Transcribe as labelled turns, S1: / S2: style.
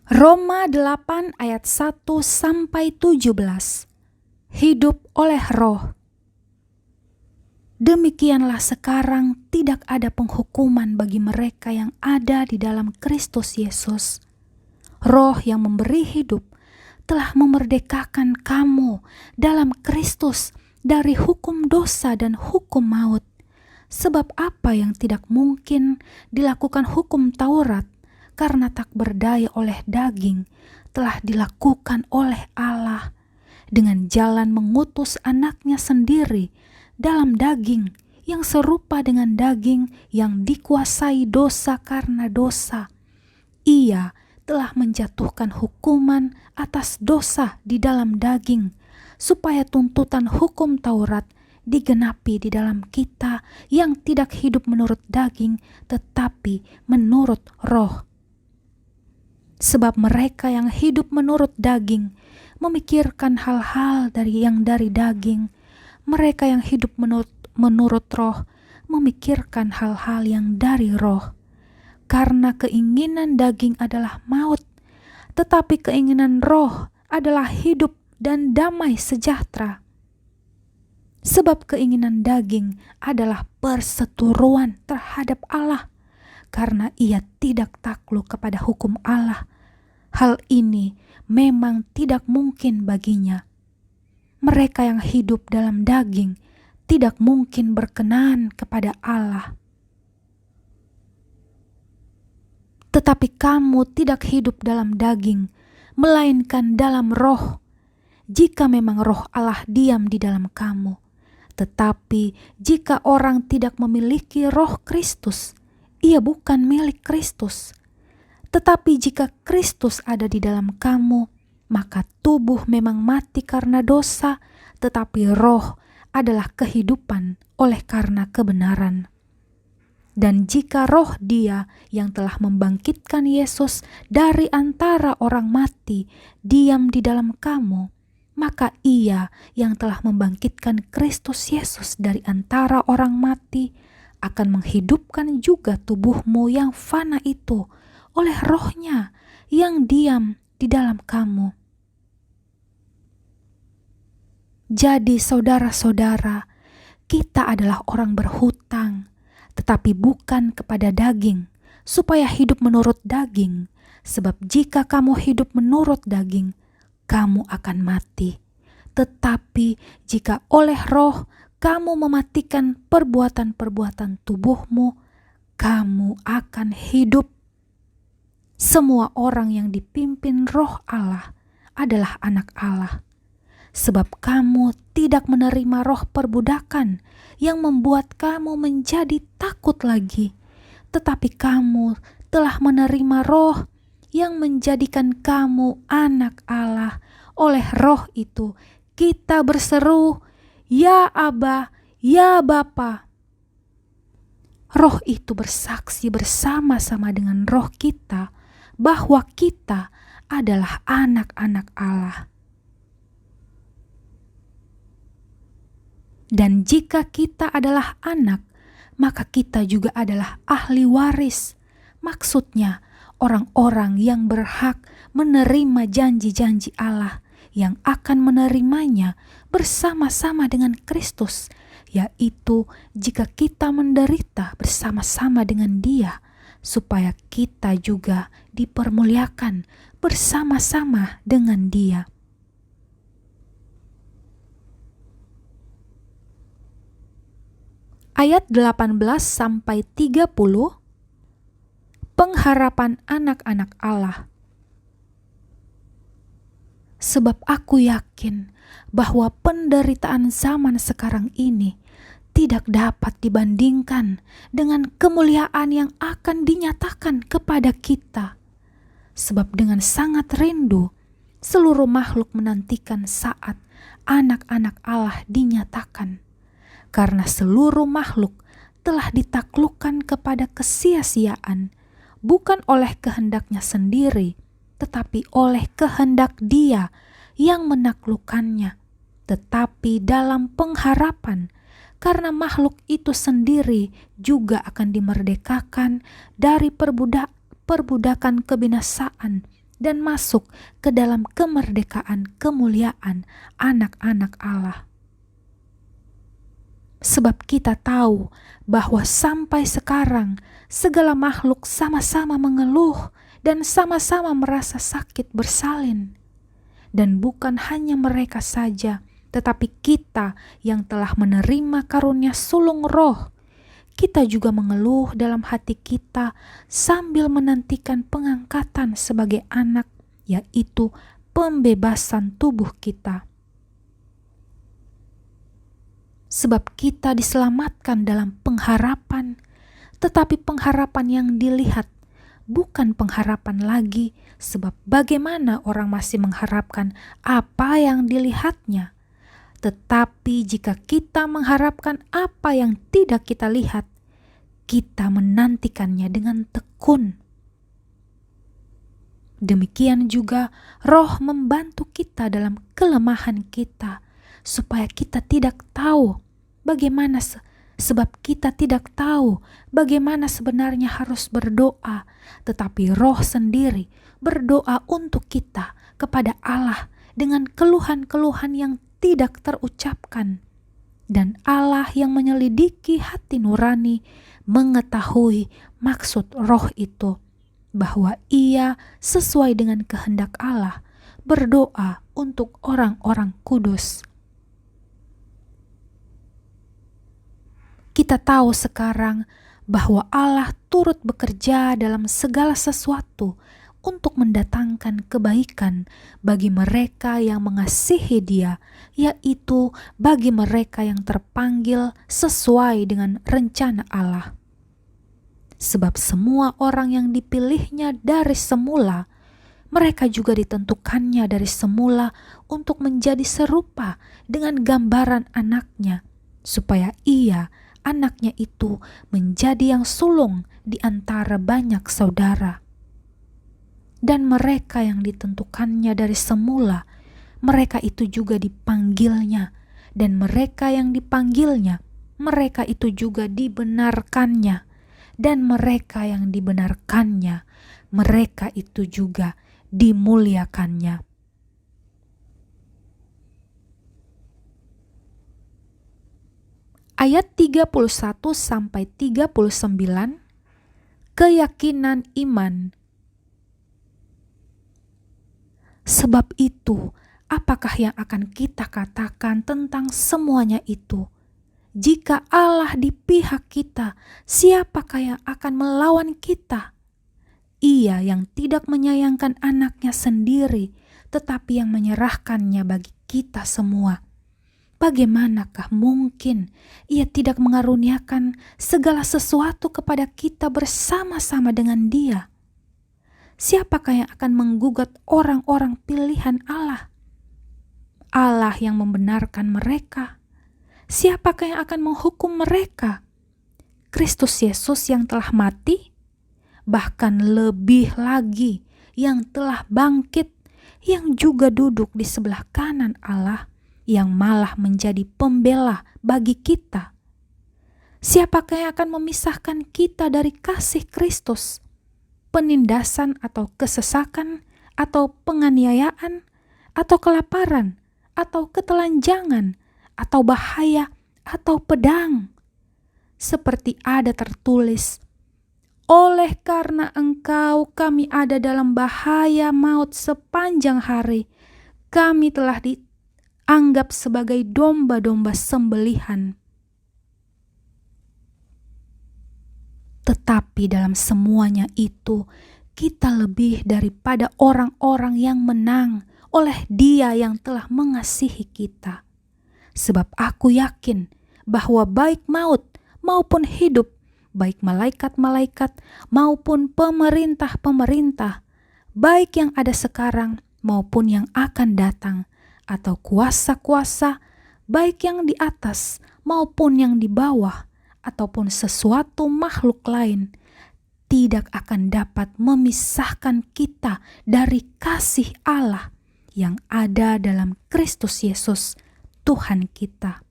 S1: Roma 8 ayat 1-17. Hidup oleh roh. Demikianlah sekarang tidak ada penghukuman bagi mereka yang ada di dalam Kristus Yesus. Roh yang memberi hidup telah memerdekakan kamu dalam Kristus dari hukum dosa dan hukum maut. Sebab apa yang tidak mungkin dilakukan hukum Taurat karena tak berdaya oleh daging telah dilakukan oleh Allah dengan jalan mengutus anaknya sendiri dalam daging yang serupa dengan daging yang dikuasai dosa karena dosa. Ia telah menjatuhkan hukuman atas dosa di dalam daging, supaya tuntutan hukum Taurat digenapi di dalam kita yang tidak hidup menurut daging, tetapi menurut roh. Sebab mereka yang hidup menurut daging memikirkan hal-hal dari daging. Mereka yang hidup menurut roh memikirkan hal-hal yang dari roh. Karena keinginan daging adalah maut, tetapi keinginan roh adalah hidup dan damai sejahtera. Sebab keinginan daging adalah perseteruan terhadap Allah, karena ia tidak takluk kepada hukum Allah. Hal ini memang tidak mungkin baginya. Mereka yang hidup dalam daging tidak mungkin berkenan kepada Allah. Tetapi kamu tidak hidup dalam daging, melainkan dalam roh, jika memang roh Allah diam di dalam kamu. Tetapi jika orang tidak memiliki roh Kristus, ia bukan milik Kristus. Tetapi jika Kristus ada di dalam kamu, maka tubuh memang mati karena dosa, tetapi roh adalah kehidupan oleh karena kebenaran. Dan jika roh Dia yang telah membangkitkan Yesus dari antara orang mati diam di dalam kamu, maka Ia yang telah membangkitkan Kristus Yesus dari antara orang mati akan menghidupkan juga tubuhmu yang fana itu oleh rohnya yang diam di dalam kamu. Jadi saudara-saudara, kita adalah orang berhutang, tetapi bukan kepada daging, supaya hidup menurut daging. Sebab jika kamu hidup menurut daging, kamu akan mati. Tetapi jika oleh roh kamu mematikan perbuatan-perbuatan tubuhmu, kamu akan hidup. Semua orang yang dipimpin roh Allah adalah anak Allah. Sebab kamu tidak menerima roh perbudakan yang membuat kamu menjadi takut lagi, tetapi kamu telah menerima roh yang menjadikan kamu anak Allah. Oleh roh itu kita berseru, "Ya Aba, ya Bapa." Roh itu bersaksi bersama-sama dengan roh kita bahwa kita adalah anak-anak Allah. Dan jika kita adalah anak, maka kita juga adalah ahli waris. Maksudnya, orang-orang yang berhak menerima janji-janji Allah yang akan menerimanya bersama-sama dengan Kristus, yaitu jika kita menderita bersama-sama dengan Dia, supaya kita juga dipermuliakan bersama-sama dengan Dia. Ayat 18-30, pengharapan anak-anak Allah. Sebab aku yakin bahwa penderitaan zaman sekarang ini tidak dapat dibandingkan dengan kemuliaan yang akan dinyatakan kepada kita. Sebab dengan sangat rindu, seluruh makhluk menantikan saat anak-anak Allah dinyatakan. Karena seluruh makhluk telah ditaklukkan kepada kesia-siaan, bukan oleh kehendaknya sendiri, tetapi oleh kehendak Dia yang menaklukkannya, tetapi dalam pengharapan, karena makhluk itu sendiri juga akan dimerdekakan dari perbudakan kebinasaan dan masuk ke dalam kemerdekaan kemuliaan anak-anak Allah. Sebab kita tahu bahwa sampai sekarang segala makhluk sama-sama mengeluh dan sama-sama merasa sakit bersalin. Dan bukan hanya mereka saja, tetapi kita yang telah menerima karunia sulung roh, kita juga mengeluh dalam hati kita sambil menantikan pengangkatan sebagai anak, yaitu pembebasan tubuh kita. Sebab kita diselamatkan dalam pengharapan, tetapi pengharapan yang dilihat bukan pengharapan lagi, sebab bagaimana orang masih mengharapkan apa yang dilihatnya. Tetapi jika kita mengharapkan apa yang tidak kita lihat, kita menantikannya dengan tekun. Demikian juga Roh membantu kita dalam kelemahan kita, supaya kita tidak tahu bagaimana sebab kita tidak tahu bagaimana sebenarnya harus berdoa, tetapi Roh sendiri berdoa untuk kita kepada Allah dengan keluhan-keluhan yang tidak terucapkan. Dan Allah yang menyelidiki hati nurani mengetahui maksud Roh itu, bahwa Ia sesuai dengan kehendak Allah berdoa untuk orang-orang kudus. Kita tahu sekarang bahwa Allah turut bekerja dalam segala sesuatu untuk mendatangkan kebaikan bagi mereka yang mengasihi Dia, yaitu bagi mereka yang terpanggil sesuai dengan rencana Allah. Sebab semua orang yang dipilihnya dari semula, mereka juga ditentukannya dari semula untuk menjadi serupa dengan gambaran anaknya, supaya Ia, anaknya itu, menjadi yang sulung di antara banyak saudara. Dan mereka yang ditentukannya dari semula, mereka itu juga dipanggilnya, dan mereka yang dipanggilnya, mereka itu juga dibenarkannya, dan mereka yang dibenarkannya, mereka itu juga dimuliakannya. Ayat 31-39, keyakinan iman. Sebab itu, apakah yang akan kita katakan tentang semuanya itu? Jika Allah di pihak kita, siapakah yang akan melawan kita? Ia yang tidak menyayangkan anaknya sendiri, tetapi yang menyerahkannya bagi kita semua. Bagaimanakah mungkin Ia tidak mengaruniakan segala sesuatu kepada kita bersama-sama dengan Dia? Siapakah yang akan menggugat orang-orang pilihan Allah? Allah yang membenarkan mereka. Siapakah yang akan menghukum mereka? Kristus Yesus yang telah mati, bahkan lebih lagi yang telah bangkit, yang juga duduk di sebelah kanan Allah, yang malah menjadi pembela bagi kita. Siapakah yang akan memisahkan kita dari kasih Kristus? Penindasan atau kesesakan, atau penganiayaan, atau kelaparan, atau ketelanjangan, atau bahaya, atau pedang. Seperti ada tertulis, oleh karena Engkau kami ada dalam bahaya maut sepanjang hari, kami telah dianggap sebagai domba-domba sembelihan. Tetapi dalam semuanya itu, kita lebih daripada orang-orang yang menang oleh Dia yang telah mengasihi kita. Sebab aku yakin bahwa baik maut maupun hidup, baik malaikat-malaikat maupun pemerintah-pemerintah, baik yang ada sekarang maupun yang akan datang, atau kuasa-kuasa, baik yang di atas maupun yang di bawah, ataupun sesuatu makhluk lain, tidak akan dapat memisahkan kita dari kasih Allah yang ada dalam Kristus Yesus, Tuhan kita.